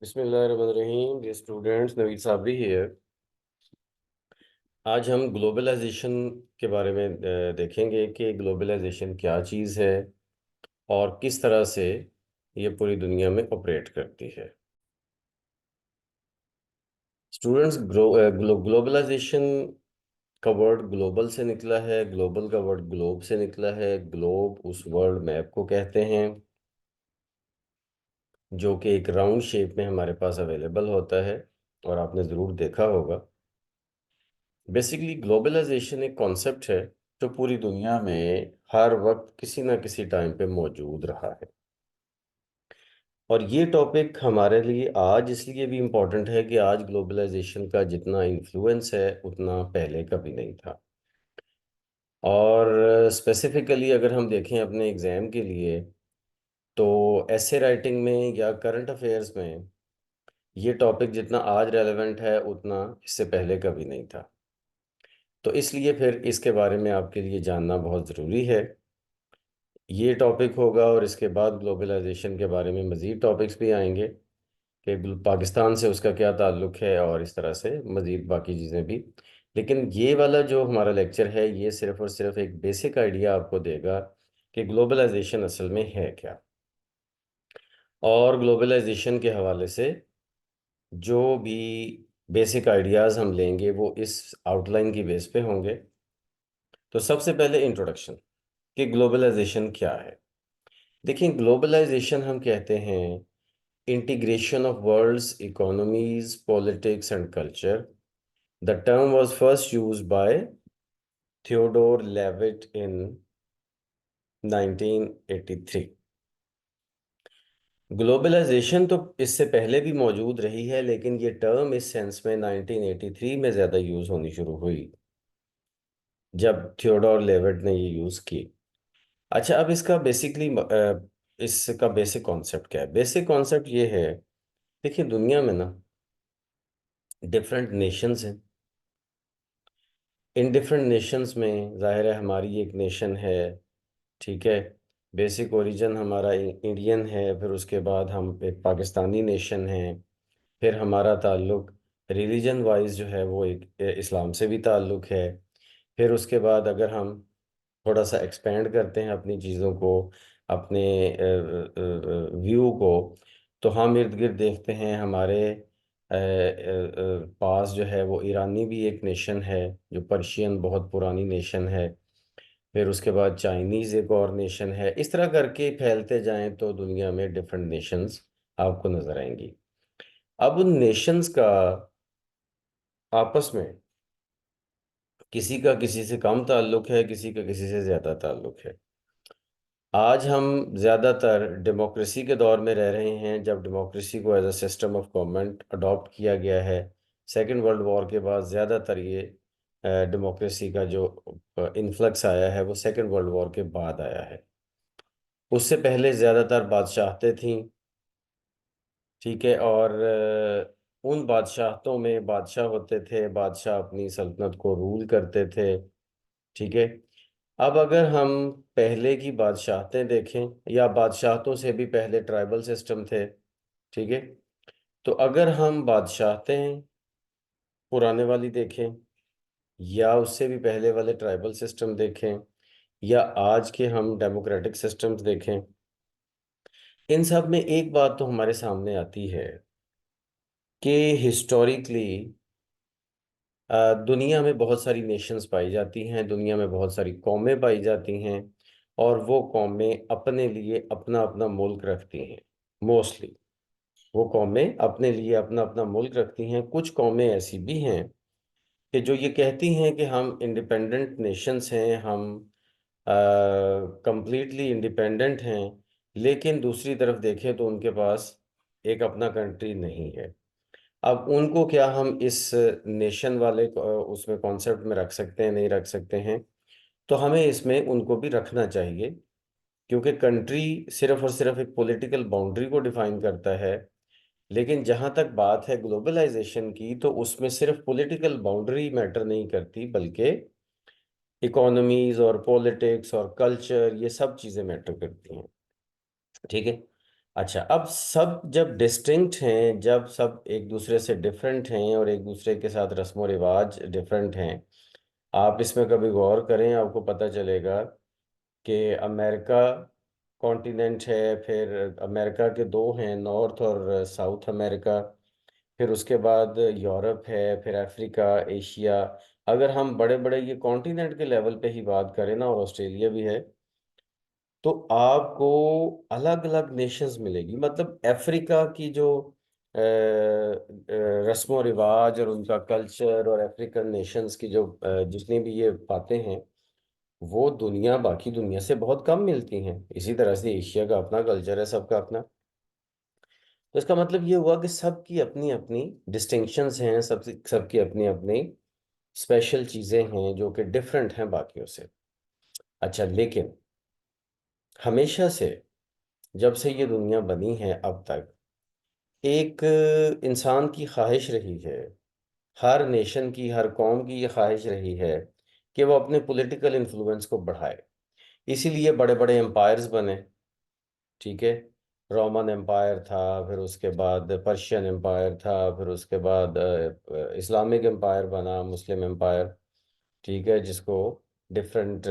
बिस्मिल्लाहिर्रहमानिर्रहीम। Dear students, Naveed Sabri है। आज हम ग्लोबलाइजेशन के बारे में देखेंगे कि ग्लोबलाइजेशन क्या चीज़ है और किस तरह से ये पूरी दुनिया में ऑपरेट करती है। स्टूडेंट्स, ग्लोबलाइजेशन का वर्ड ग्लोबल से निकला है। ग्लोबल का वर्ड ग्लोब से निकला है। ग्लोब उस वर्ल्ड मैप को कहते हैं जो कि एक राउंड शेप में हमारे पास अवेलेबल होता है, और आपने ज़रूर देखा होगा। बेसिकली ग्लोबलाइजेशन एक कॉन्सेप्ट है जो पूरी दुनिया में हर वक्त किसी ना किसी टाइम पे मौजूद रहा है। और ये टॉपिक हमारे लिए आज इसलिए भी इम्पोर्टेंट है कि आज ग्लोबलाइजेशन का जितना इन्फ्लुएंस है उतना पहले कभी नहीं था। और स्पेसिफिकली अगर हम देखें अपने एग्ज़ाम के लिए, तो ऐसे राइटिंग में या करंट अफेयर्स में ये टॉपिक जितना आज रेलेवेंट है उतना इससे पहले कभी नहीं था। तो इसलिए फिर इसके बारे में आपके लिए जानना बहुत ज़रूरी है। ये टॉपिक होगा और इसके बाद ग्लोबलाइजेशन के बारे में मज़ीद टॉपिक्स भी आएंगे कि पाकिस्तान से उसका क्या ताल्लुक़ है, और इस तरह से मज़ीद बाकी चीज़ें भी। लेकिन ये वाला जो हमारा लेक्चर है ये सिर्फ़ और सिर्फ एक बेसिक आइडिया आपको देगा कि ग्लोबलाइजेशन असल में है क्या। और ग्लोबलाइजेशन के हवाले से जो भी बेसिक आइडियाज़ हम लेंगे वो इस आउटलाइन की बेस पे होंगे। तो सबसे पहले इंट्रोडक्शन कि ग्लोबलाइजेशन क्या है। देखिए, ग्लोबलाइजेशन हम कहते हैं integration of world's economies, politics, and culture. The term was first used by Theodore Levitt in 1983. Globalisation तो इससे पहले भी मौजूद रही है, लेकिन ये टर्म इस सेंस में 1983 में ज़्यादा यूज़ होनी शुरू हुई जब थियोडोर लेविट ने ये यूज़ की। अच्छा, अब इसका बेसिक कॉन्सेप्ट क्या है। बेसिक कॉन्सेप्ट ये है, देखिए दुनिया में ना डिफरेंट नेशंस हैं। इन डिफरेंट नेशंस में ज़ाहिर है हमारी एक नेशन है, ठीक है। बेसिक ओरिजिन हमारा इंडियन है, फिर उसके बाद हम एक पाकिस्तानी नेशन है। फिर हमारा ताल्लुक रिलीजन वाइज जो है वो एक इस्लाम से भी ताल्लुक है। फिर उसके बाद अगर हम थोड़ा सा एक्सपेंड करते हैं अपनी चीज़ों को, अपने व्यू को, तो हम इर्द गिर्द देखते हैं हमारे पास जो है वो ईरानी भी एक नेशन है, जो पर्शियन बहुत पुरानी नेशन है। फिर उसके बाद चाइनीज़ एक और नेशन है। इस तरह करके फैलते जाएं तो दुनिया में डिफरेंट नेशंस आपको नज़र आएंगी। अब उन नेशंस का आपस में किसी का किसी से कम ताल्लुक है, किसी का किसी से ज़्यादा ताल्लुक है। आज हम ज़्यादातर डेमोक्रेसी के दौर में रह रहे हैं, जब डेमोक्रेसी को as a system of government adopt किया गया है। सेकेंड वर्ल्ड वॉर के बाद ज़्यादातर ये डेमोक्रेसी का जो इन्फ्लक्स आया है वो सेकेंड वर्ल्ड वॉर के बाद आया है। उससे पहले ज़्यादातर बादशाहतें थीं, ठीक है। और उन बादशाहतों में बादशाह होते थे, बादशाह अपनी सल्तनत को रूल करते थे, ठीक है। अब अगर हम पहले की बादशाहतें देखें, या बादशाहतों से भी पहले ट्राइबल सिस्टम थे, ठीक है। तो अगर हम बादशाहतें पुराने वाली देखें, या उससे भी पहले वाले ट्राइबल सिस्टम देखें, या आज के हम डेमोक्रेटिक सिस्टम्स देखें, इन सब में एक बात तो हमारे सामने आती है कि हिस्टोरिकली दुनिया में बहुत सारी नेशंस पाई जाती हैं, दुनिया में बहुत सारी कौमें पाई जाती हैं, और वो कौमें अपने लिए अपना अपना मुल्क रखती हैं। मोस्टली वो कौमें अपने लिए अपना अपना मुल्क रखती हैं। कुछ कौमें ऐसी भी हैं कि जो ये कहती हैं कि हम इंडिपेंडेंट नेशंस हैं, हम कंप्लीटली इंडिपेंडेंट हैं, लेकिन दूसरी तरफ देखें तो उनके पास एक अपना कंट्री नहीं है। अब उनको क्या हम इस नेशन वाले उसमें कॉन्सेप्ट में रख सकते हैं, नहीं रख सकते हैं? तो हमें इसमें उनको भी रखना चाहिए, क्योंकि कंट्री सिर्फ और सिर्फ एक पॉलिटिकल बाउंड्री को डिफाइन करता है। लेकिन जहाँ तक बात है ग्लोबलाइजेशन की, तो उसमें सिर्फ पॉलिटिकल बाउंड्री मैटर नहीं करती, बल्कि इकोनॉमीज और पॉलिटिक्स और कल्चर, ये सब चीज़ें मैटर करती हैं, ठीक है। अच्छा, अब सब जब डिस्टिंक्ट हैं, जब सब एक दूसरे से डिफरेंट हैं और एक दूसरे के साथ रस्म व रिवाज डिफरेंट हैं, आप इसमें कभी गौर करें, आपको पता चलेगा कि अमेरिका कॉन्टिनेंट है, फिर अमेरिका के दो हैं, नॉर्थ और साउथ अमेरिका, फिर उसके बाद यूरोप है, फिर अफ्रीका, एशिया। अगर हम बड़े बड़े ये कॉन्टिनेंट के लेवल पे ही बात करें ना, और ऑस्ट्रेलिया भी है, तो आपको अलग अलग नेशंस मिलेगी। मतलब अफ्रीका की जो रस्म व रिवाज और उनका कल्चर, और अफ्रीकन नेशंस की जो जितनी भी ये बातें हैं, वो दुनिया, बाकी दुनिया से बहुत कम मिलती हैं। इसी तरह से एशिया का अपना कल्चर है, सबका अपना। तो इसका मतलब ये हुआ कि सबकी अपनी अपनी डिस्टिंक्शंस हैं, सबकी अपनी अपनी स्पेशल चीज़ें हैं जो कि डिफरेंट हैं बाकियों से। अच्छा, लेकिन हमेशा से, जब से ये दुनिया बनी है अब तक, एक इंसान की ख्वाहिश रही है, हर नेशन की, हर कौम की ये ख्वाहिश रही है कि वो अपने पॉलिटिकल इन्फ्लुएंस को बढ़ाए। इसीलिए बड़े बड़े एम्पायर्स बने। ठीक है, रोमन एम्पायर था, फिर उसके बाद पर्शियन एम्पायर था, फिर उसके बाद इस्लामिक एम्पायर बना, मुस्लिम एम्पायर। ठीक है, जिसको डिफरेंट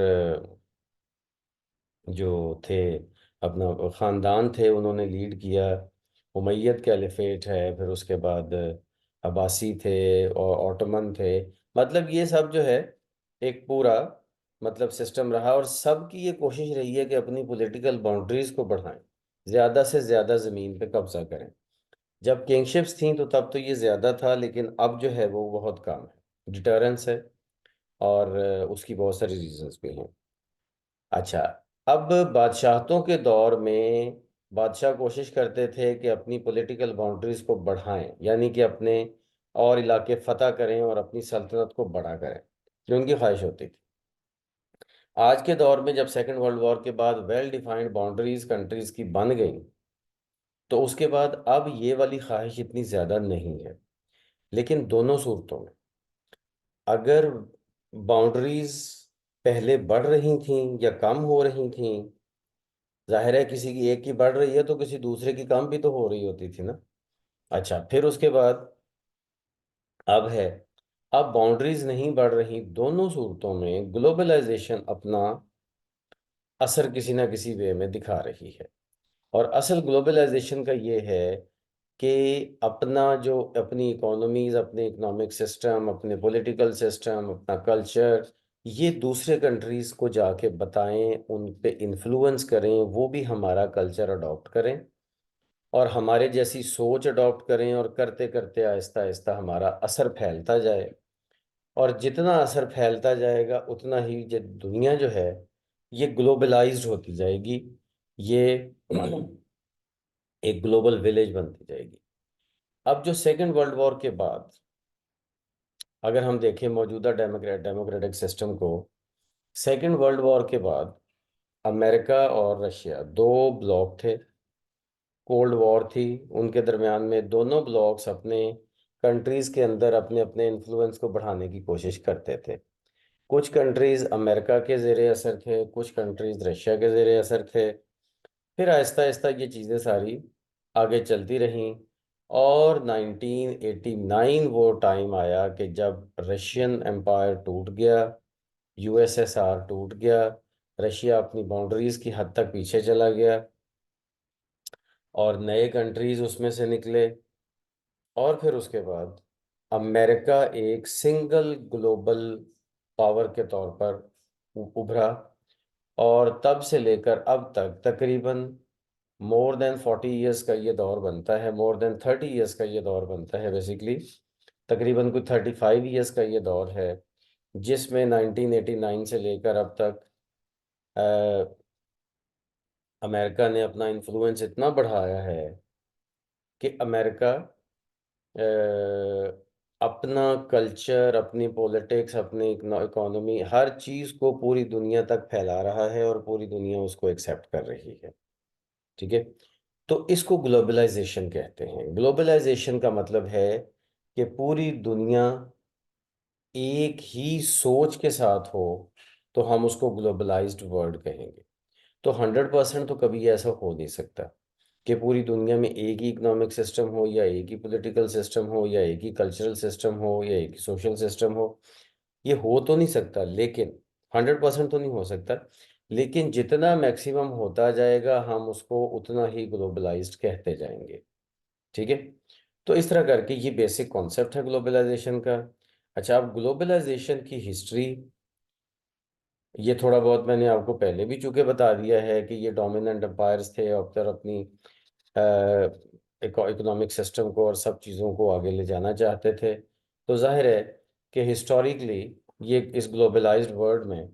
जो थे, अपना ख़ानदान थे, उन्होंने लीड किया। उमैयद कैलिफेट है, फिर उसके बाद अब्बासी थे और ऑटोमन थे। मतलब ये सब जो है एक पूरा मतलब सिस्टम रहा, और सबकी ये कोशिश रही है कि अपनी पॉलिटिकल बाउंड्रीज को बढ़ाएं, ज़्यादा से ज़्यादा ज़मीन पे कब्जा करें। जब किंगशिप्स थी तो तब तो ये ज़्यादा था, लेकिन अब जो है वो बहुत कम है, डिटरेंस है। और उसकी बहुत सारी रीजंस भी हैं। अच्छा, अब बादशाहतों के दौर में बादशाह कोशिश करते थे कि अपनी पॉलिटिकल बाउंड्रीज को बढ़ाएं, यानी कि अपने और इलाके फतह करें और अपनी सल्तनत को बड़ा करें, जो उनकी ख्वाहिश होती थी। आज के दौर में जब सेकेंड वर्ल्ड वॉर के बाद वेल डिफाइंड बाउंड्रीज कंट्रीज की बन गई, तो उसके बाद अब ये वाली ख्वाहिश इतनी ज़्यादा नहीं है। लेकिन दोनों सूरतों में, अगर बाउंड्रीज पहले बढ़ रही थीं या कम हो रही थीं, जाहिर है किसी की एक की बढ़ रही है तो किसी दूसरे की कम भी तो हो रही होती थी ना। अच्छा, फिर उसके बाद अब है, अब बाउंड्रीज नहीं बढ़ रही। दोनों सूरतों में ग्लोबलाइजेशन अपना असर किसी ना किसी वे में दिखा रही है। और असल ग्लोबलाइजेशन का ये है कि अपना जो अपनी इकोनॉमीज, अपने इकोनॉमिक सिस्टम, अपने पॉलिटिकल सिस्टम, अपना कल्चर, ये दूसरे कंट्रीज को जाके बताएं, उन पे इन्फ्लुएंस करें, वो भी हमारा कल्चर अडॉप्ट करें और हमारे जैसी सोच अडॉप्ट करें, और करते करते आहिस्ता आहिस्ता हमारा असर फैलता जाए। और जितना असर फैलता जाएगा उतना ही जो दुनिया जो है ये ग्लोबलाइज्ड होती जाएगी। ये एक ग्लोबल विलेज बनती जाएगी। अब जो सेकेंड वर्ल्ड वॉर के बाद, अगर हम देखें मौजूदा डेमोक्रेटिक सिस्टम को, सेकेंड वर्ल्ड वॉर के बाद अमेरिका और रशिया दो ब्लॉक थे, कोल्ड वॉर थी उनके दरमियान में। दोनों ब्लॉक्स अपने कंट्रीज के अंदर अपने अपने इन्फ्लुएंस को बढ़ाने की कोशिश करते थे। कुछ कंट्रीज अमेरिका के जेर असर थे, कुछ कंट्रीज रशिया के जेर असर थे। फिर आहिस्ता आहिस्ता ये चीज़ें सारी आगे चलती रहीं, और 1989 वो टाइम आया कि जब रशियन एम्पायर टूट गया, यूएसएसआर टूट गया, रशिया अपनी बाउंड्रीज की हद तक पीछे चला गया, और नए कंट्रीज उसमें से निकले। और फिर उसके बाद अमेरिका एक सिंगल ग्लोबल पावर के तौर पर उभरा। और तब से लेकर अब तक तकरीबन मोर देन 40 ईयर्स का ये दौर बनता है, मोर देन 30 ईयर्स का ये दौर बनता है बेसिकली। तकरीबन कुछ 35 ईयर्स का ये दौर है, जिसमें 1989 से लेकर अब तक अमेरिका ने अपना इन्फ्लुएंस इतना बढ़ाया है कि अमेरिका अपना कल्चर, अपनी पॉलिटिक्स, अपनी इकोनॉमी, हर चीज़ को पूरी दुनिया तक फैला रहा है, और पूरी दुनिया उसको एक्सेप्ट कर रही है। ठीक है, तो इसको ग्लोबलाइजेशन कहते हैं। ग्लोबलाइजेशन का मतलब है कि पूरी दुनिया एक ही सोच के साथ हो, तो हम उसको ग्लोबलाइज्ड वर्ल्ड कहेंगे। तो 100% तो कभी ऐसा हो नहीं सकता। कि पूरी दुनिया में एक ही इकोनॉमिक सिस्टम हो, या एक ही पॉलिटिकल सिस्टम हो, या एक ही कल्चरल सिस्टम हो, या एक ही सोशल सिस्टम हो। ये हो तो नहीं सकता, लेकिन 100% तो नहीं हो सकता, लेकिन जितना मैक्सिमम होता जाएगा हम उसको उतना ही ग्लोबलाइज्ड कहते जाएंगे। ठीक है। तो इस तरह करके ये बेसिक कॉन्सेप्ट है ग्लोबलाइजेशन का। अच्छा, अब ग्लोबलाइजेशन की हिस्ट्री, ये थोड़ा बहुत मैंने आपको पहले भी चूंकि बता दिया है कि ये डोमिनेंट एम्पायर्स थे, और अपनी इकोनॉमिक सिस्टम को और सब चीज़ों को आगे ले जाना चाहते थे। तो जाहिर है कि हिस्टोरिकली ये इस ग्लोबलाइज्ड वर्ल्ड में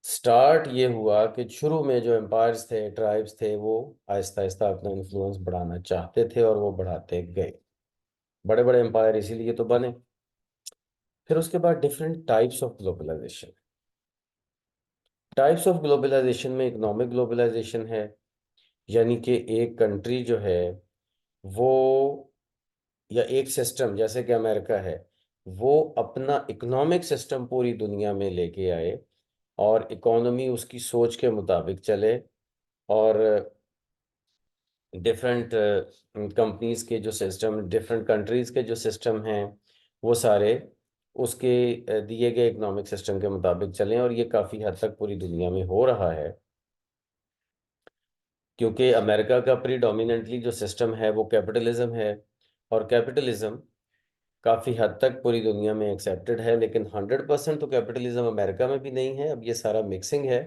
स्टार्ट ये हुआ कि शुरू में जो एम्पायर्स थे, ट्राइब्स थे, वो आहिस्ता आहिस्ता अपना इन्फ्लुएंस बढ़ाना चाहते थे और वो बढ़ाते गए। बड़े बड़े एम्पायर इसीलिए तो बने। फिर उसके बाद different types of globalisation. Types of globalisation में इकोनॉमिक ग्लोबलाइजेशन है, यानी कि एक कंट्री जो है वो, या एक सिस्टम जैसे कि अमेरिका है, वो अपना इकोनॉमिक सिस्टम पूरी दुनिया में लेके आए और इकोनॉमी उसकी सोच के मुताबिक चले, और डिफरेंट कंपनीज के जो सिस्टम, डिफरेंट कंट्रीज के जो सिस्टम हैं, वो सारे उसके दिए गए इकोनॉमिक सिस्टम के मुताबिक चलें। और ये काफ़ी हद तक पूरी दुनिया में हो रहा है, क्योंकि अमेरिका का प्रीडोमिनेंटली जो सिस्टम है वो कैपिटलिज्म है, और कैपिटलिज्म काफ़ी हद तक पूरी दुनिया में एक्सेप्टेड है। लेकिन 100% तो कैपिटलिज्म अमेरिका में भी नहीं है, अब ये सारा मिक्सिंग है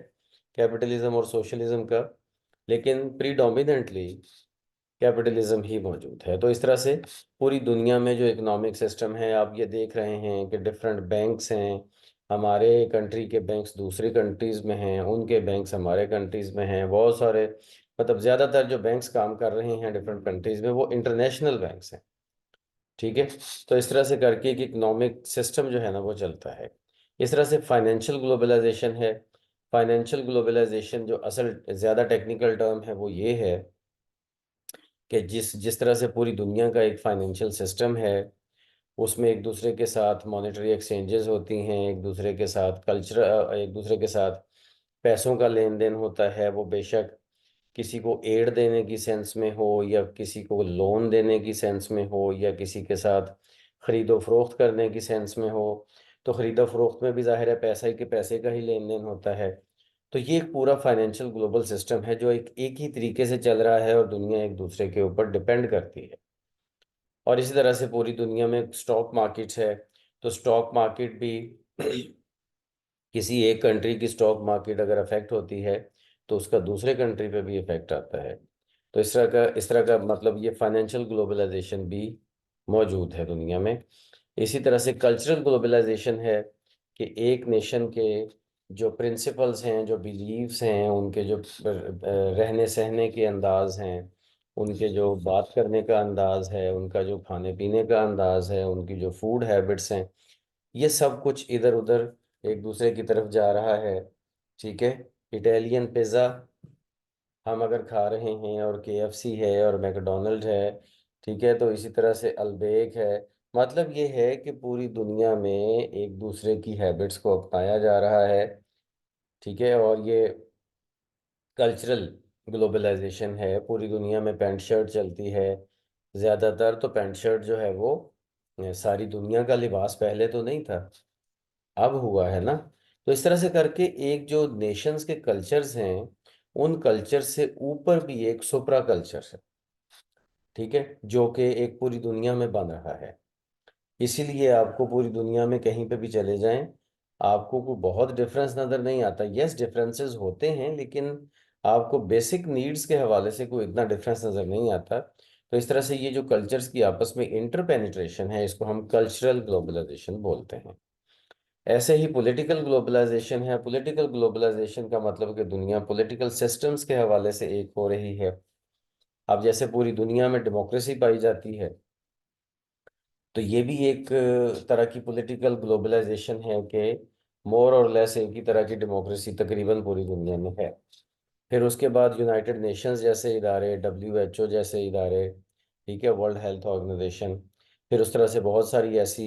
कैपिटलिज्म और सोशलिज्म का। लेकिन प्रीडोमिनेंटली कैपिटलिज्म ही मौजूद है। तो इस तरह से पूरी दुनिया में जो इकोनॉमिक सिस्टम है, आप ये देख रहे हैं कि डिफरेंट बैंक्स हैं। हमारे कंट्री के बैंक्स दूसरी कंट्रीज़ में हैं, उनके बैंक्स हमारे कंट्रीज़ में हैं, बहुत सारे, मतलब ज़्यादातर जो बैंक्स काम कर रहे हैं डिफरेंट कंट्रीज़ में वो इंटरनेशनल बैंक्स हैं। ठीक है। तो इस तरह से करके एक इकोनॉमिक सिस्टम जो है ना वो चलता है। इस तरह से फाइनेंशियल ग्लोबलाइजेशन है। फाइनेंशियल ग्लोबलाइजेशन जो असल ज़्यादा टेक्निकल टर्म है वो ये है कि जिस जिस तरह से पूरी दुनिया का एक फाइनेंशियल सिस्टम है, उसमें एक दूसरे के साथ मॉनेटरी एक्सचेंजेस होती हैं, एक दूसरे के साथ एक दूसरे के साथ पैसों का लेन देन होता है। वो बेशक किसी को एड देने की सेंस में हो, या किसी को लोन देने की सेंस में हो, या किसी के साथ खरीदो फरोख्त करने की सेंस में हो। तो खरीदो फरोख्त में भी जाहिर है पैसा ही के पैसे का ही लेन देन होता है। तो ये एक पूरा फाइनेंशियल ग्लोबल सिस्टम है जो एक ही तरीके से चल रहा है, और दुनिया एक दूसरे के ऊपर डिपेंड करती है। और इसी तरह से पूरी दुनिया में स्टॉक मार्केट्स है। तो स्टॉक मार्केट भी किसी एक कंट्री की स्टॉक मार्केट अगर अफेक्ट होती है तो उसका दूसरे कंट्री पे भी इफेक्ट आता है। तो इस तरह का मतलब ये फाइनेंशियल ग्लोबलाइजेशन भी मौजूद है दुनिया में। इसी तरह से कल्चरल ग्लोबलाइजेशन है कि एक नेशन के जो प्रिंसिपल्स हैं, जो बिलीव्स हैं, उनके जो रहने सहने के अंदाज हैं, उनके जो बात करने का अंदाज है, उनका जो खाने पीने का अंदाज है, उनकी जो फूड हैबिट्स हैं, ये सब कुछ इधर उधर एक दूसरे की तरफ जा रहा है। ठीक है। इटालियन पिज़्ज़ा हम अगर खा रहे हैं, और केएफसी है, और मैकडोनल्ड है, ठीक है, तो इसी तरह से अल्बेक है। मतलब ये है कि पूरी दुनिया में एक दूसरे की हैबिट्स को अपनाया जा रहा है। ठीक है। और ये कल्चरल ग्लोबलाइजेशन है। पूरी दुनिया में पैंट शर्ट चलती है ज़्यादातर। तो पैंट शर्ट जो है वो सारी दुनिया का लिबास पहले तो नहीं था, अब हुआ है ना। तो इस तरह से करके एक जो नेशंस के कल्चर्स हैं, उन कल्चर से ऊपर भी एक सुपरा कल्चर है। ठीक है। जो कि एक पूरी दुनिया में बन रहा है। इसीलिए आपको पूरी दुनिया में कहीं पे भी चले जाएं, आपको कोई बहुत डिफरेंस नज़र नहीं आता। यस, डिफरेंसेस होते हैं, लेकिन आपको बेसिक नीड्स के हवाले से कोई इतना डिफरेंस नज़र नहीं आता। तो इस तरह से ये जो कल्चर्स की आपस में इंटरपेनिट्रेशन है, इसको हम कल्चरल ग्लोबलाइजेशन बोलते हैं। ऐसे ही पॉलिटिकल ग्लोबलाइजेशन है। पॉलिटिकल ग्लोबलाइजेशन का मतलब कि दुनिया पॉलिटिकल सिस्टम्स के हवाले से एक हो रही है। अब जैसे पूरी दुनिया में डेमोक्रेसी पाई जाती है, तो ये भी एक तरह की पॉलिटिकल ग्लोबलाइजेशन है कि मोर और लेस एक ही तरह की डेमोक्रेसी तकरीबन पूरी दुनिया में है। फिर उसके बाद यूनाइटेड नेशंस जैसे इदारे, डब्ल्यूएचओ जैसे इदारे, ठीक है, वर्ल्ड हेल्थ ऑर्गेनाइजेशन। फिर उस तरह से बहुत सारी ऐसी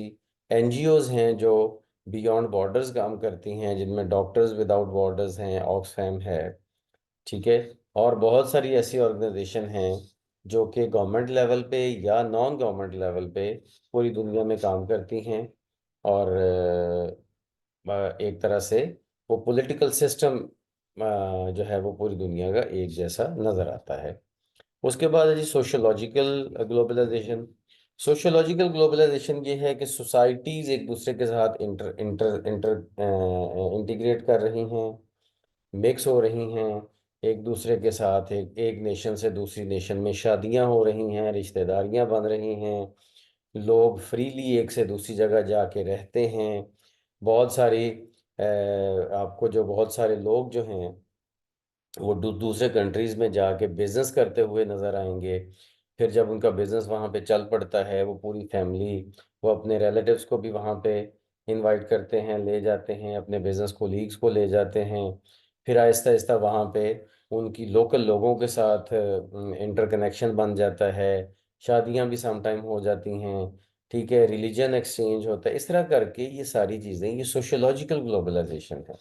एनजीओज हैं जो बियॉन्ड बॉर्डर्स काम करती हैं, जिनमें डॉक्टर्स विदाउट बॉर्डर्स हैं, ऑक्सफैम है। ठीक है। और बहुत सारी ऐसी ऑर्गेनाइजेशन हैं जो कि गवर्नमेंट लेवल पे या नॉन गवर्नमेंट लेवल पे पूरी दुनिया में काम करती हैं। और एक तरह से वो पॉलिटिकल सिस्टम जो है वो पूरी दुनिया का एक जैसा नज़र आता है। उसके बाद है जी सोशोलॉजिकल ग्लोबलाइजेशन। सोशोलॉजिकल ग्लोबलाइजेशन ये है कि सोसाइटीज़ एक दूसरे के साथ इंटर इंटर इंटर इंटीग्रेट कर रही हैं, मिक्स हो रही हैं। एक दूसरे के साथ एक नेशन से दूसरी नेशन में शादियां हो रही हैं, रिश्तेदारियां बन रही हैं, लोग फ्रीली एक से दूसरी जगह जाके रहते हैं। बहुत सारी आपको जो बहुत सारे लोग जो हैं वो दूसरे कंट्रीज में जाके बिजनेस करते हुए नजर आएंगे। फिर जब उनका बिजनेस वहाँ पे चल पड़ता है, वो पूरी फैमिली वो अपने रिलेटिव्स को भी वहाँ पे इनवाइट करते हैं, ले जाते हैं, अपने बिजनेस कोलीग्स को ले जाते हैं। फिर आहिस्ता आहिस्ता वहाँ पे उनकी लोकल लोगों के साथ इंटरकनेक्शन बन जाता है, शादियाँ भी समटाइम हो जाती हैं। ठीक है, रिलीजन एक्सचेंज होता है। इस तरह करके ये सारी चीज़ें, ये सोशोलॉजिकल ग्लोबलाइजेशन है।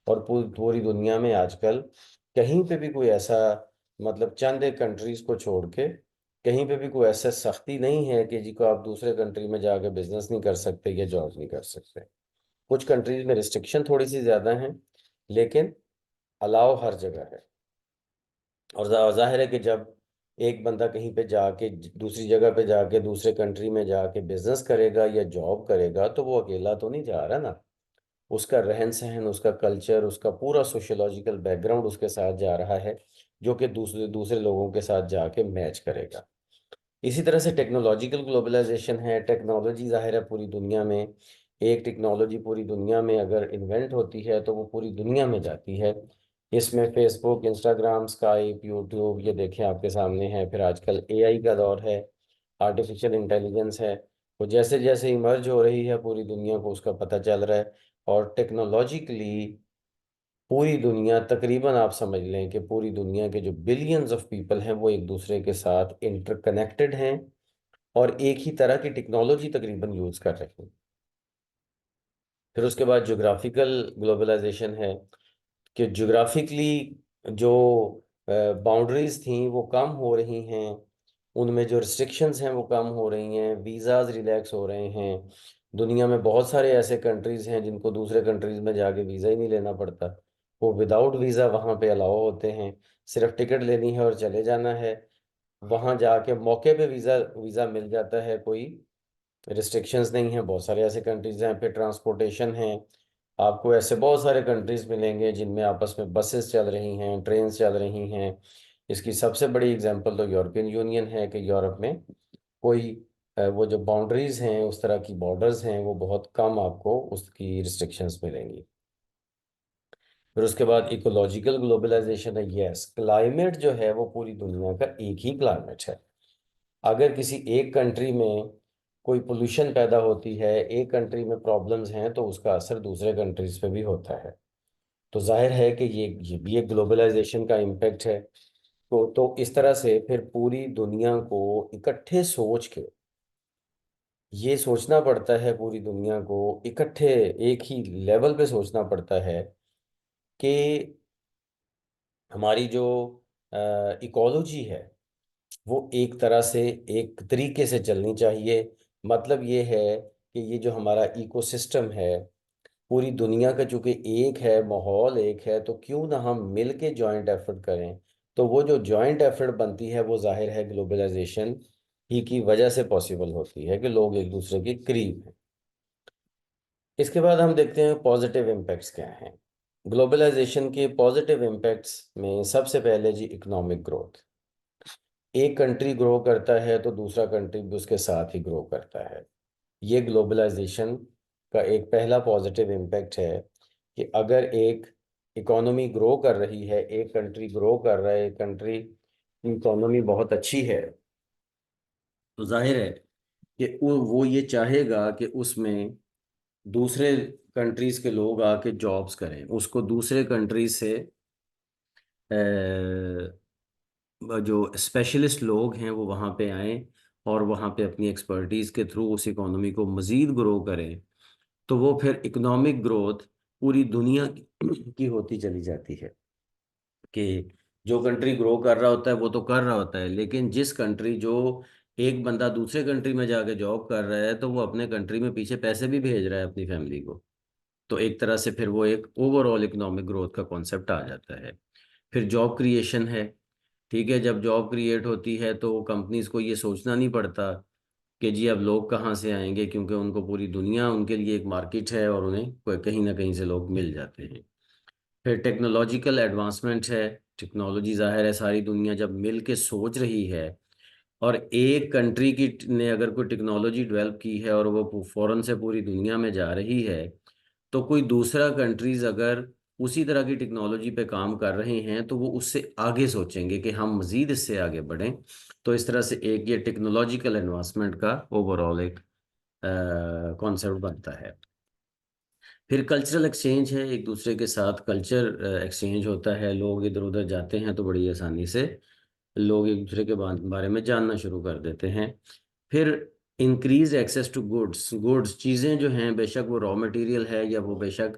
और पूरी पूरी दुनिया में आजकल कहीं पे भी कोई ऐसा, मतलब चंद एक कंट्रीज को छोड़ के कहीं पे भी कोई ऐसा सख्ती नहीं है कि जी को आप दूसरे कंट्री में जाके बिजनेस नहीं कर सकते या जॉब नहीं कर सकते। कुछ कंट्रीज में रिस्ट्रिक्शन थोड़ी सी ज्यादा हैं, लेकिन अलाउ हर जगह है। और जाहिर है कि जब एक बंदा कहीं पे जाके दूसरी जगह पे जाके दूसरे कंट्री में जाके बिजनेस करेगा या जॉब करेगा, तो वो अकेला तो नहीं जा रहा ना। उसका रहन सहन, उसका कल्चर, उसका पूरा सोशोलॉजिकल बैकग्राउंड उसके साथ जा रहा है, जो कि दूसरे दूसरे लोगों के साथ जाके मैच करेगा। इसी तरह से टेक्नोलॉजिकल ग्लोबलाइजेशन है। टेक्नोलॉजी जाहिर है पूरी दुनिया में, एक टेक्नोलॉजी पूरी दुनिया में अगर इन्वेंट होती है तो वो पूरी दुनिया में जाती है। इसमें फेसबुक, इंस्टाग्राम, स्काइप, यूट्यूब ये देखें आपके सामने है। फिर आजकल एआई का दौर है, आर्टिफिशियल इंटेलिजेंस है। वो जैसे जैसे इमर्ज हो रही है पूरी दुनिया को उसका पता चल रहा है। और टेक्नोलॉजिकली पूरी दुनिया तकरीबन आप समझ लें कि पूरी दुनिया के जो बिलियंस ऑफ पीपल हैं वो एक दूसरे के साथ इंटरकनेक्टेड हैं और एक ही तरह की टेक्नोलॉजी तकरीबन यूज कर रहे हैं। फिर उसके बाद जोग्राफिकल ग्लोबलाइजेशन है कि जोग्राफिकली जो बाउंड्रीज थी वो कम हो रही हैं, उनमें जो रिस्ट्रिक्शंस हैं वो कम हो रही हैं, वीज़ाज रिलैक्स हो रहे हैं। दुनिया में बहुत सारे ऐसे कंट्रीज हैं जिनको दूसरे कंट्रीज में जाके वीज़ा ही नहीं लेना पड़ता। वो विदाउट वीज़ा वहाँ पे अलाउ होते हैं, सिर्फ टिकट लेनी है और चले जाना है। वहाँ जाके मौके पे वीज़ा वीज़ा मिल जाता है, कोई रिस्ट्रिक्शंस नहीं है। बहुत सारे ऐसे कंट्रीज हैं। फिर ट्रांसपोर्टेशन है, आपको ऐसे बहुत सारे कंट्रीज मिलेंगे जिनमें आपस में बसेस चल रही हैं, ट्रेन चल रही हैं। इसकी सबसे बड़ी एग्जांपल तो यूरोपियन यूनियन है कि यूरोप में कोई वो जो बाउंड्रीज हैं, उस तरह की बॉर्डर्स हैं, वो बहुत कम आपको उसकी रिस्ट्रिक्शंस मिलेंगी। फिर उसके बाद इकोलॉजिकल ग्लोबलाइजेशन है। यस, क्लाइमेट जो है वो पूरी दुनिया का एक ही क्लाइमेट है। अगर किसी एक कंट्री में कोई पोल्यूशन पैदा होती है, एक कंट्री में प्रॉब्लम्स हैं, तो उसका असर दूसरे कंट्रीज पे भी होता है। तो जाहिर है कि ये भी एक ग्लोबलाइजेशन का इम्पैक्ट है। तो इस तरह से फिर पूरी दुनिया को इकट्ठे सोच के ये सोचना पड़ता है, पूरी दुनिया को इकट्ठे एक ही लेवल पे सोचना पड़ता है कि हमारी जो इकोलॉजी है वो एक तरह से एक तरीके से चलनी चाहिए। मतलब ये है कि ये जो हमारा इकोसिस्टम है पूरी दुनिया का, चूंकि एक है, माहौल एक है, तो क्यों ना हम मिल के जॉइंट एफर्ट करें। तो वो जो जॉइंट एफर्ट बनती है वो जाहिर है ग्लोबलाइजेशन ही की वजह से पॉसिबल होती है कि लोग एक दूसरे के करीब हैं। इसके बाद हम देखते हैं पॉजिटिव इम्पैक्ट्स क्या हैं। ग्लोबलाइजेशन के पॉजिटिव इम्पैक्ट्स में सबसे पहले जी इकोनॉमिक ग्रोथ। एक कंट्री ग्रो करता है तो दूसरा कंट्री भी उसके साथ ही ग्रो करता है। ये ग्लोबलाइजेशन का एक पहला पॉजिटिव इम्पैक्ट है कि अगर एक इकोनॉमी ग्रो कर रही है, एक कंट्री ग्रो कर रहा है, एक कंट्री की इकोनॉमी बहुत अच्छी है, तो जाहिर है कि वो ये चाहेगा कि उसमें दूसरे कंट्रीज के लोग आके जॉब्स करें, उसको दूसरे कंट्रीज से जो स्पेशलिस्ट लोग हैं वो वहाँ पे आएँ और वहाँ पे अपनी एक्सपर्टीज़ के थ्रू उस इकोनॉमी को मज़ीद ग्रो करें। तो वो फिर इकोनॉमिक ग्रोथ पूरी दुनिया की होती चली जाती है कि जो कंट्री ग्रो कर रहा होता है वो तो कर रहा होता है, लेकिन जिस कंट्री जो एक बंदा दूसरे कंट्री में जाके जॉब कर रहा है तो वो अपने कंट्री में पीछे पैसे भी भेज रहा है अपनी फैमिली को। तो एक तरह से फिर वो एक ओवरऑल इकोनॉमिक ग्रोथ का कॉन्सेप्ट आ जाता है। फिर जॉब क्रिएशन है। ठीक है, जब जॉब क्रिएट होती है तो कंपनीज को ये सोचना नहीं पड़ता कि जी अब लोग कहाँ से आएंगे, क्योंकि उनको पूरी दुनिया उनके लिए एक मार्केट है और उन्हें कहीं ना कहीं से लोग मिल जाते हैं। फिर टेक्नोलॉजिकल एडवांसमेंट है। टेक्नोलॉजी ज़ाहिर है सारी दुनिया जब मिल के सोच रही है, और एक कंट्री की ने अगर कोई टेक्नोलॉजी डेवलप की है और वो फौरन से पूरी दुनिया में जा रही है, तो कोई दूसरा कंट्रीज अगर उसी तरह की टेक्नोलॉजी पे काम कर रहे हैं तो वो उससे आगे सोचेंगे कि हम मज़ीद इससे आगे बढ़ें। तो इस तरह से एक ये टेक्नोलॉजिकल एडवांसमेंट का ओवरऑल एक कॉन्सेप्ट बनता है। फिर कल्चरल एक्सचेंज है, एक दूसरे के साथ कल्चर एक्सचेंज होता है। लोग इधर उधर जाते हैं तो बड़ी आसानी से लोग एक दूसरे के बारे में जानना शुरू कर देते हैं। फिर increase access to goods. Goods चीज़ें जो हैं, बेशक वो रॉ मटेरियल है या वो बेशक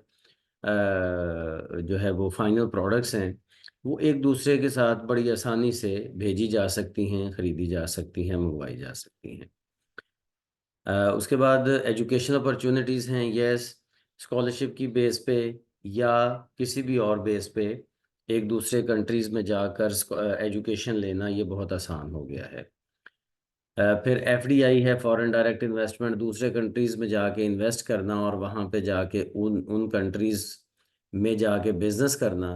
जो है वो फाइनल प्रोडक्ट्स हैं, वो एक दूसरे के साथ बड़ी आसानी से भेजी जा सकती हैं, खरीदी जा सकती हैं, मंगवाई जा सकती हैं। उसके बाद एजुकेशन अपॉर्चुनिटीज़ हैं। यस, स्कॉलरशिप की बेस पे या किसी भी और बेस पे एक दूसरे कंट्रीज़ में जाकर एजुकेशन लेना ये बहुत आसान हो गया है। फिर एफडीआई है, फॉरेन डायरेक्ट इन्वेस्टमेंट। दूसरे कंट्रीज़ में जाके इन्वेस्ट करना और वहाँ पे जाके उन उन कंट्रीज़ में जाके बिजनेस करना,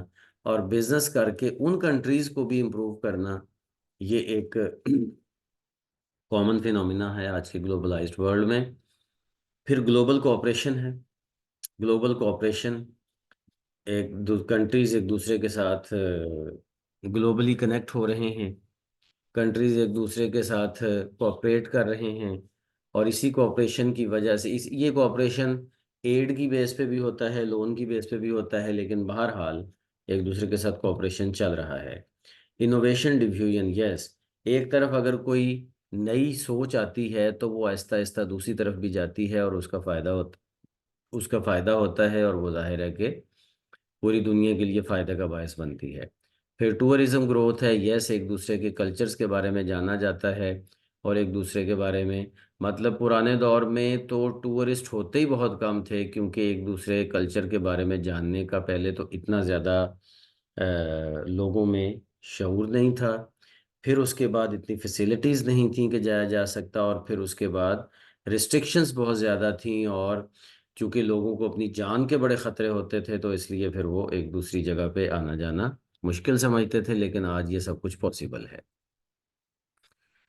और बिजनेस करके उन कंट्रीज़ को भी इम्प्रूव करना, ये एक कॉमन फिनोमिना है आज के ग्लोबलाइज्ड वर्ल्ड में। फिर ग्लोबल कोऑपरेशन है। ग्लोबल कोऑपरेशन, एक दो कंट्रीज एक दूसरे के साथ ग्लोबली कनेक्ट हो रहे हैं, कंट्रीज एक दूसरे के साथ कोऑपरेट कर रहे हैं, और इसी कोऑपरेशन की वजह से इस ये कोऑपरेशन एड की बेस पे भी होता है, लोन की बेस पे भी होता है, लेकिन बहरहाल एक दूसरे के साथ कोऑपरेशन चल रहा है। इनोवेशन डिफ्यूजन, यस, एक तरफ अगर कोई नई सोच आती है तो वो आहिस्ता आहिस्ता दूसरी तरफ भी जाती है और उसका फ़ायदा होता है, और वो जाहिर है कि पूरी दुनिया के लिए फ़ायदे का बायस बनती है। फिर टूरिज़्म ग्रोथ है। यस, एक दूसरे के कल्चर्स के बारे में जाना जाता है और एक दूसरे के बारे में, मतलब पुराने दौर में तो टूरिस्ट होते ही बहुत कम थे, क्योंकि एक दूसरे कल्चर के बारे में जानने का पहले तो इतना ज़्यादा लोगों में शऊर नहीं था। फिर उसके बाद इतनी फैसिलिटीज़ नहीं थी कि जाया जा सकता, और फिर उसके बाद रिस्ट्रिक्शंस बहुत ज़्यादा थी, और चूंकि लोगों को अपनी जान के बड़े ख़तरे होते थे तो इसलिए फिर वो एक दूसरी जगह पे आना जाना मुश्किल समझते थे, लेकिन आज ये सब कुछ पॉसिबल है।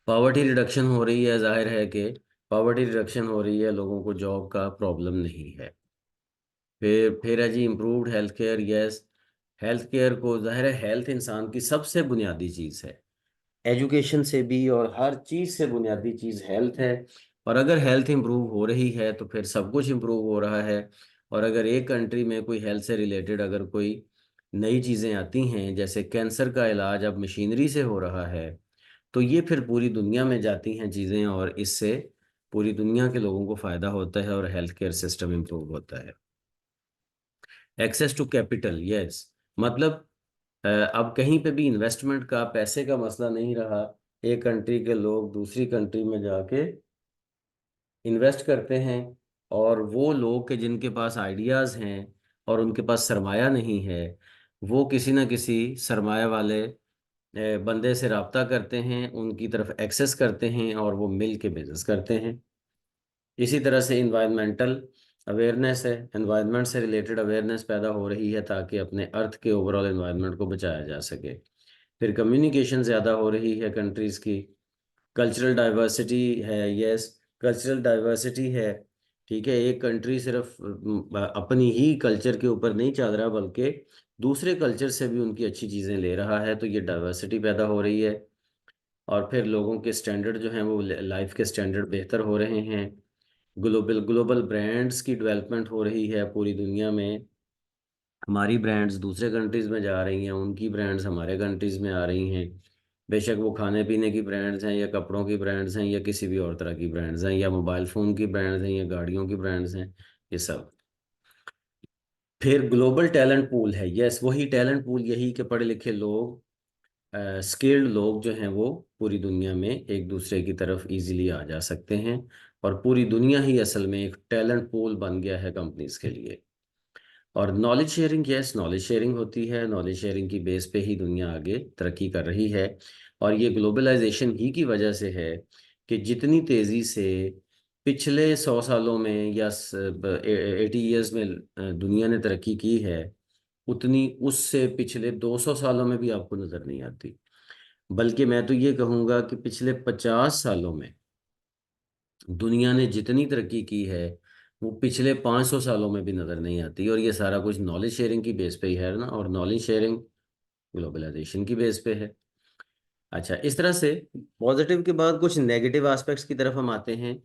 पॉवर्टी रिडक्शन हो रही है, जाहिर है कि पॉवर्टी रिडक्शन हो रही है, लोगों को जॉब का प्रॉब्लम नहीं है। फिर है जी improved health care. Yes, health care को, जाहिर है हेल्थ इंसान की सबसे बुनियादी चीज़ है, एजुकेशन से भी और हर चीज़ से बुनियादी चीज़ हेल्थ है। और अगर हेल्थ इंप्रूव हो रही है तो फिर सब कुछ इंप्रूव हो रहा है। और अगर एक कंट्री में कोई हेल्थ से रिलेटेड अगर कोई नई चीज़ें आती हैं, जैसे कैंसर का इलाज अब मशीनरी से हो रहा है, तो ये फिर पूरी दुनिया में जाती हैं चीज़ें, और इससे पूरी दुनिया के लोगों को फ़ायदा होता है और हेल्थ केयर सिस्टम इम्प्रूव होता है। एक्सेस टू कैपिटल, यस, मतलब अब कहीं पे भी इन्वेस्टमेंट का, पैसे का मसला नहीं रहा। एक कंट्री के लोग दूसरी कंट्री में जाके इन्वेस्ट करते हैं, और वो लोग के जिनके पास आइडियाज़ हैं और उनके पास सरमाया नहीं है, वो किसी न किसी सरमाया वाले बंदे से रब्ता करते हैं, उनकी तरफ एक्सेस करते हैं और वो मिल के बिजनेस करते हैं। इसी तरह से इन्वायरमेंटल अवेयरनेस है, एनवायरनमेंट से रिलेटेड अवेयरनेस पैदा हो रही है ताकि अपने अर्थ के ओवरऑल एनवायरनमेंट को बचाया जा सके। फिर कम्युनिकेशन ज़्यादा हो रही है कंट्रीज़ की। कल्चरल डाइवर्सिटी है। यस, कल्चरल डाइवर्सिटी है। ठीक है, एक कंट्री सिर्फ अपनी ही कल्चर के ऊपर नहीं चल रहा, बल्कि दूसरे कल्चर से भी उनकी अच्छी चीज़ें ले रहा है, तो ये डाइवर्सिटी पैदा हो रही है। और फिर लोगों के स्टैंडर्ड जो हैं वो लाइफ के स्टैंडर्ड बेहतर हो रहे हैं। ग्लोबल ग्लोबल ब्रांड्स की डेवलपमेंट हो रही है पूरी दुनिया में। हमारी ब्रांड्स दूसरे कंट्रीज़ में जा रही हैं, उनकी ब्रांड्स हमारे कंट्रीज़ में आ रही हैं, बेशक वो खाने पीने की ब्रांड्स हैं या कपड़ों की ब्रांड्स हैं या किसी भी और तरह की ब्रांड्स हैं या मोबाइल फ़ोन की ब्रांड्स हैं या गाड़ियों की ब्रांड्स हैं, ये सब। फिर ग्लोबल टैलेंट पूल है। यस, वही टैलेंट पूल, यही के पढ़े लिखे लोग स्किल्ड लोग जो हैं वो पूरी दुनिया में एक दूसरे की तरफ इजीली आ जा सकते हैं, और पूरी दुनिया ही असल में एक टैलेंट पूल बन गया है कंपनीज के लिए। और knowledge sharing, yes, knowledge sharing होती है, नॉलेज शेयरिंग की बेस पे ही दुनिया आगे तरक्की कर रही है। और ये ग्लोबलाइजेशन ही की वजह से है कि जितनी तेज़ी से पिछले 100 सालों में या 80 ईयर्स में दुनिया ने तरक्की की है, उतनी उससे पिछले 200 सालों में भी आपको नज़र नहीं आती। बल्कि मैं तो ये कहूँगा कि पिछले 50 सालों में दुनिया ने जितनी तरक्की की है, वो पिछले 500 सालों में भी नज़र नहीं आती। और ये सारा कुछ नॉलेज शेयरिंग की बेस पे ही है ना, और नॉलेज शेयरिंग ग्लोबलाइजेशन की बेस पे है। अच्छा, इस तरह से पॉजिटिव के बाद कुछ नेगेटिव एस्पेक्ट्स की तरफ हम आते हैं।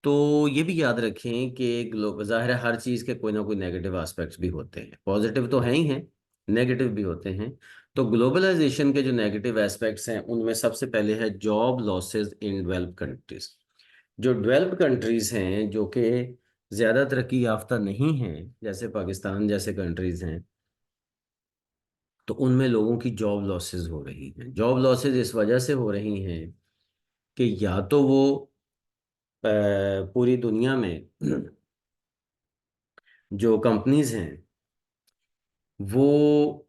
तो ये भी याद रखें कि ज़ाहिर है हर चीज़ के कोई ना कोई नेगेटिव एस्पेक्ट्स भी होते हैं, पॉजिटिव तो हैं ही हैं, नेगेटिव भी होते हैं। तो ग्लोबलाइजेशन के जो नेगेटिव एस्पेक्ट्स हैं उनमें सबसे पहले है job losses in developed countries. जो डेवलप्ड कंट्रीज हैं, जो कि ज़्यादा तरक्की याफ्ता नहीं हैं, जैसे पाकिस्तान जैसे कंट्रीज हैं, तो उनमें लोगों की जॉब लॉसेस हो रही हैं। जॉब लॉसेस इस वजह से हो रही हैं कि या तो वो पूरी दुनिया में जो कंपनीज हैं वो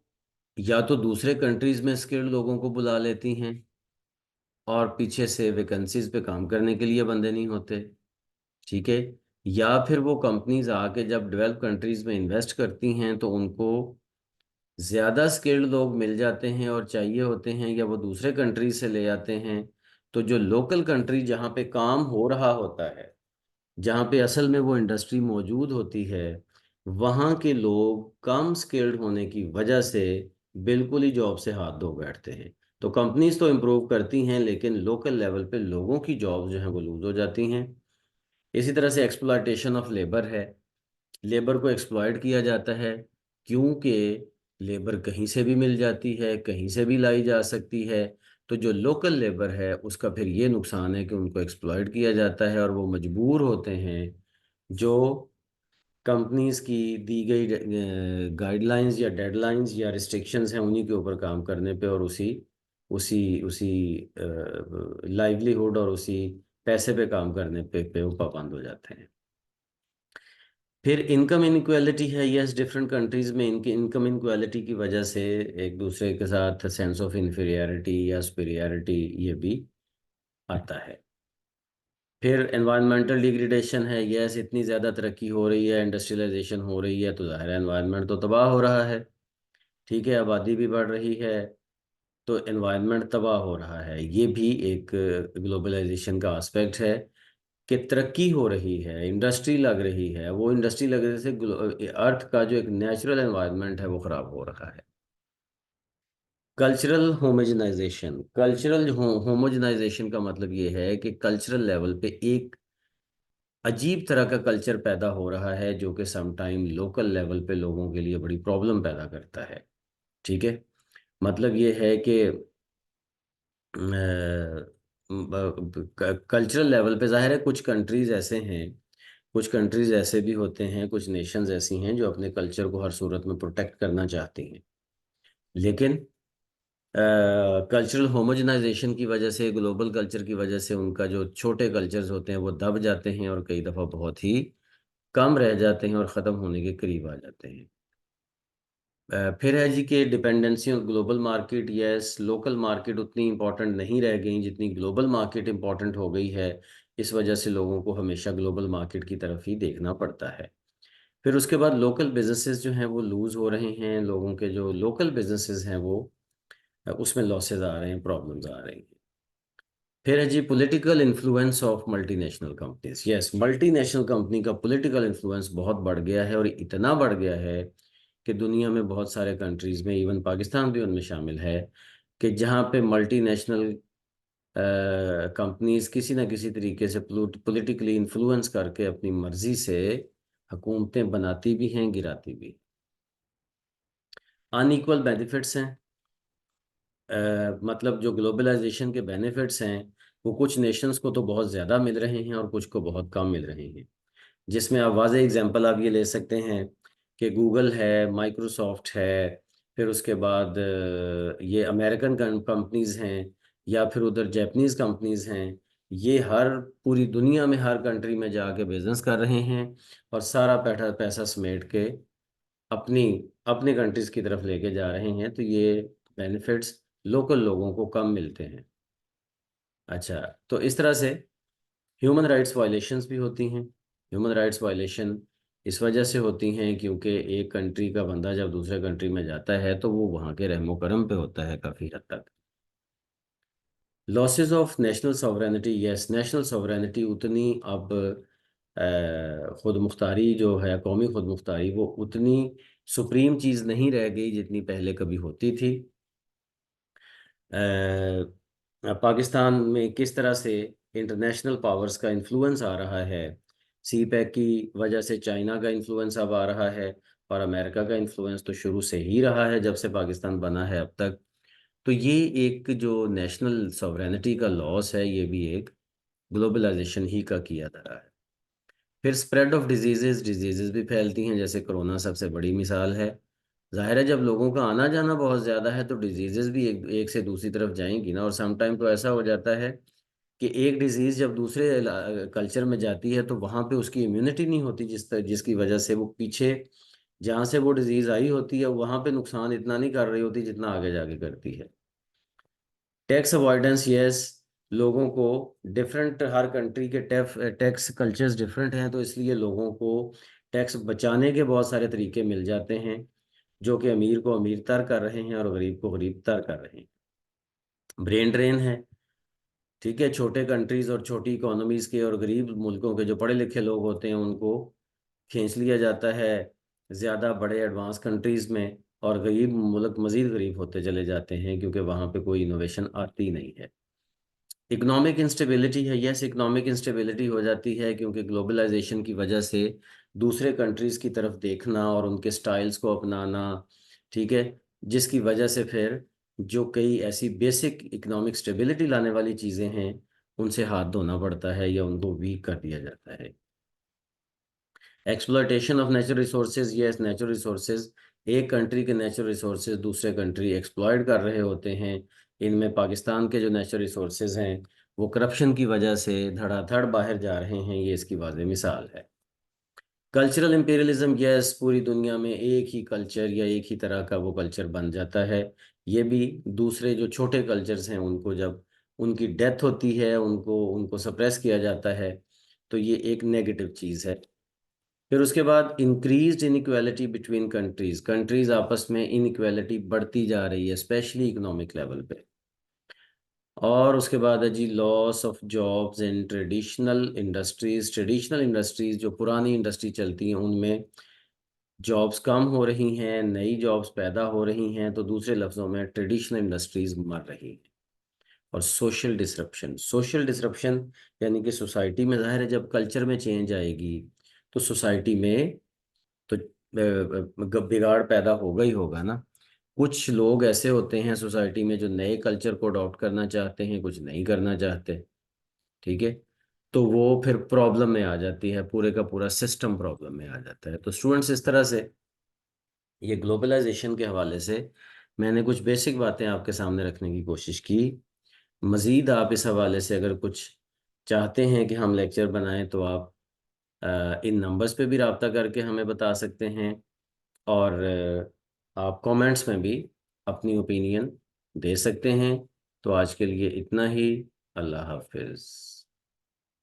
या तो दूसरे कंट्रीज में स्किल्ड लोगों को बुला लेती हैं, और पीछे से वैकेंसीज पे काम करने के लिए बंदे नहीं होते, ठीक है। या फिर वो कंपनीज आके जब डेवलप कंट्रीज में इन्वेस्ट करती हैं तो उनको ज़्यादा स्किल्ड लोग मिल जाते हैं और चाहिए होते हैं, या वो दूसरे कंट्रीज से ले आते हैं। तो जो लोकल कंट्री जहाँ पे काम हो रहा होता है, जहाँ पे असल में वो इंडस्ट्री मौजूद होती है, वहाँ के लोग कम स्किल्ड होने की वजह से बिल्कुल ही जॉब से हाथ धो बैठते हैं। तो कंपनीज तो इम्प्रूव करती हैं, लेकिन लोकल लेवल पे लोगों की जॉब जो है वो लूज हो जाती हैं। इसी तरह से एक्सप्लॉयटेशन ऑफ लेबर है, लेबर को एक्सप्लॉयट किया जाता है, क्योंकि लेबर कहीं से भी मिल जाती है, कहीं से भी लाई जा सकती है। तो जो लोकल लेबर है उसका फिर ये नुकसान है कि उनको एक्सप्लॉयट किया जाता है, और वो मजबूर होते हैं जो कंपनीज की दी गई गाइडलाइंस या डेडलाइंस या रिस्ट्रिक्शंस हैं उन्हीं के ऊपर काम करने पे, और उसी उसी उसी लाइवलीहुड और उसी पैसे पे काम करने पे वो पाबंद हो जाते हैं। फिर इनकम इनक्वालिटी है, यस, डिफरेंट कंट्रीज में इनकी इनकम इनक्वालिटी की वजह से एक दूसरे के साथ सेंस ऑफ इंफीरियरिटी या सुपीरियरिटी ये भी आता है। फिर एनवायरमेंटल डिग्रेडेशन है, यस, इतनी ज़्यादा तरक्की हो रही है, इंडस्ट्रियलाइजेशन हो रही है, तो ज़ाहिर है एनवायरनमेंट तो तबाह हो रहा है, ठीक है, आबादी भी बढ़ रही है, तो एनवायरनमेंट तबाह हो रहा है। ये भी एक ग्लोबलाइजेशन का एस्पेक्ट है कि तरक्की हो रही है, इंडस्ट्री लग रही है, वो इंडस्ट्री लगने से अर्थ का जो एक नेचुरल एनवायरनमेंट है वो ख़राब हो रहा है। कल्चरल होमोजेनाइजेशन, कल्चरल होमोजेनाइजेशन का मतलब ये है कि कल्चरल लेवल पे एक अजीब तरह का कल्चर पैदा हो रहा है, जो कि समटाइम लोकल लेवल पे लोगों के लिए बड़ी प्रॉब्लम पैदा करता है, ठीक है। मतलब ये है कि कल्चरल लेवल पे ज़ाहिर है कुछ कंट्रीज ऐसे हैं, कुछ कंट्रीज ऐसे भी होते हैं, कुछ नेशंस ऐसी हैं जो अपने कल्चर को हर सूरत में प्रोटेक्ट करना चाहती हैं, लेकिन कल्चरल होमोजेनाइजेशन की वजह से, ग्लोबल कल्चर की वजह से उनका जो छोटे कल्चर्स होते हैं वो दब जाते हैं, और कई दफ़ा बहुत ही कम रह जाते हैं और ख़त्म होने के करीब आ जाते हैं। फिर है जी कि dependency on global market, yes, local market उतनी इम्पोर्टेंट नहीं रह गई जितनी ग्लोबल मार्केट इम्पोर्टेंट हो गई है। इस वजह से लोगों को हमेशा ग्लोबल मार्केट की तरफ ही देखना पड़ता है। फिर उसके बाद लोकल बिजनेसेस जो हैं वो लूज़ हो रहे हैं, लोगों के जो लोकल बिजनेसेस हैं वो उसमें लॉसेज आ रहे हैं, प्रॉब्लम्स आ रही हैं। फिर है जी political influence of multinational companies, yes, multinational company का पॉलिटिकल इन्फ्लुएंस बहुत बढ़ गया है, और इतना बढ़ गया है कि दुनिया में बहुत सारे कंट्रीज में, इवन पाकिस्तान भी उनमें शामिल है, कि जहाँ पे मल्टीनेशनल कंपनीज किसी ना किसी तरीके से पॉलिटिकली इन्फ्लुएंस करके अपनी मर्जी से हुकूमतें बनाती भी हैं, गिराती भी। अनइक्वल बेनिफिट्स हैं, मतलब जो ग्लोबलाइजेशन के बेनिफिट्स हैं वो कुछ नेशंस को तो बहुत ज़्यादा मिल रहे हैं और कुछ को बहुत कम मिल रहे हैं। जिसमें आप वाज़ेह एग्जांपल आप ये ले सकते हैं कि गूगल है, माइक्रोसॉफ्ट है, फिर उसके बाद ये अमेरिकन कंपनीज हैं या फिर उधर जापानीज कंपनीज हैं, ये हर पूरी दुनिया में हर कंट्री में जाके बिजनेस कर रहे हैं और सारा पैसा पैसा समेट के अपनी अपनी कंट्रीज की तरफ लेके जा रहे हैं। तो ये बेनिफिट्स लोकल लोगों को कम मिलते हैं। अच्छा, तो इस तरह से ह्यूमन राइट्स वायलेशंस भी होती हैं। ह्यूमन राइट्स वायलेशन इस वजह से होती हैं क्योंकि एक कंट्री का बंदा जब दूसरे कंट्री में जाता है तो वो वहाँ के रहमो करम पे होता है काफ़ी हद तक। Losses of national sovereignty, yes, national sovereignty उतनी अब खुद मुख्तारी जो है, कौमी खुद मुख्तारी, वो उतनी सुप्रीम चीज़ नहीं रह गई जितनी पहले कभी होती थी। पाकिस्तान में किस तरह से इंटरनेशनल पावर्स का इन्फ्लुएंस आ रहा है। सी पैक की वजह से चाइना का इन्फ्लुएंस अब आ रहा है और अमेरिका का इन्फ्लुएंस तो शुरू से ही रहा है जब से पाकिस्तान बना है अब तक। तो ये एक जो नेशनल सॉवरेनिटी का लॉस है, ये भी एक ग्लोबलाइजेशन ही का किया जा रहा है। फिर स्प्रेड ऑफ डिजीजेस भी फैलती हैं, जैसे कोरोना सबसे बड़ी मिसाल है। जाहिर है जब लोगों का आना जाना बहुत ज़्यादा है तो डिजीजेस भी एक से दूसरी तरफ जाएंगी ना। और सम टाइम तो ऐसा हो जाता है कि एक डिजीज़ जब दूसरे कल्चर में जाती है तो वहाँ पे उसकी इम्यूनिटी नहीं होती, जिसकी वजह से वो पीछे जहाँ से वो डिजीज़ आई होती है वहाँ पे नुकसान इतना नहीं कर रही होती जितना आगे जाके करती है। टैक्स अवॉइडेंस, यस, लोगों को डिफरेंट, हर कंट्री के टैक्स कल्चर्स डिफरेंट हैं तो इसलिए लोगों को टैक्स बचाने के बहुत सारे तरीके मिल जाते हैं जो कि अमीर को अमीर तर कर रहे हैं और गरीब को गरीब तर कर रहे हैं। ब्रेन ड्रेन है, ठीक है, छोटे कंट्रीज और छोटी इकोनॉमीज के और गरीब मुल्कों के जो पढ़े लिखे लोग होते हैं उनको खींच लिया जाता है ज़्यादा बड़े एडवांस कंट्रीज में, और गरीब मुल्क मज़ीद गरीब होते चले जाते हैं क्योंकि वहाँ पे कोई इनोवेशन आती नहीं है। इकोनॉमिक इंस्टेबिलिटी है, यस, इकोनॉमिक इंस्टेबिलिटी हो जाती है क्योंकि ग्लोबलाइजेशन की वजह से दूसरे कंट्रीज़ की तरफ देखना और उनके स्टाइल्स को अपनाना, ठीक है, जिसकी वजह से फिर जो कई ऐसी बेसिक इकोनॉमिक स्टेबिलिटी लाने वाली चीज़ें हैं उनसे हाथ धोना पड़ता है या उनको वीक कर दिया जाता है। Exploitation of natural resources, yes, natural resources, एक कंट्री के नेचुरल रिसोर्सेज दूसरे कंट्री एक्सप्लॉयट कर रहे होते हैं। इनमें पाकिस्तान के जो नेचुरल रिसोर्सेज हैं वो करप्शन की वजह से धड़ाधड़ बाहर जा रहे हैं, ये इसकी वाज़ेह मिसाल है। कल्चरल इंपीरियलिज्म, यस, पूरी दुनिया में एक ही कल्चर या एक ही तरह का वो कल्चर बन जाता है। ये भी दूसरे जो छोटे कल्चर्स हैं उनको जब उनकी डेथ होती है, उनको उनको सप्रेस किया जाता है, तो ये एक नेगेटिव चीज़ है। फिर उसके बाद increased inequality between countries, countries आपस में इनइक्वालिटी बढ़ती जा रही है स्पेशली इकोनॉमिक लेवल पे। और उसके बाद है जी loss of jobs in traditional industries जो पुरानी इंडस्ट्री चलती हैं उनमें जॉब्स कम हो रही हैं, नई जॉब्स पैदा हो रही हैं, तो दूसरे लफ्ज़ों में ट्रेडिशनल इंडस्ट्रीज मर रही हैं। और सोशल डिसरप्शन यानी कि सोसाइटी में, ज़ाहिर है जब कल्चर में चेंज आएगी तो सोसाइटी में तो बिगाड़ पैदा होगा ही होगा ना। कुछ लोग ऐसे होते हैं सोसाइटी में जो नए कल्चर को अडॉप्ट करना चाहते हैं, कुछ नहीं करना चाहते, ठीक है, तो वो फिर प्रॉब्लम में आ जाती है, पूरे का पूरा सिस्टम प्रॉब्लम में आ जाता है। तो स्टूडेंट्स, इस तरह से ये ग्लोबलाइजेशन के हवाले से मैंने कुछ बेसिक बातें आपके सामने रखने की कोशिश की। मज़ीद आप इस हवाले से अगर कुछ चाहते हैं कि हम लेक्चर बनाएं तो आप इन नंबर्स पे भी रब्ता करके हमें बता सकते हैं और आप कमेंट्स में भी अपनी ओपिनियन दे सकते हैं। तो आज के लिए इतना ही। अल्लाह हाफिज़।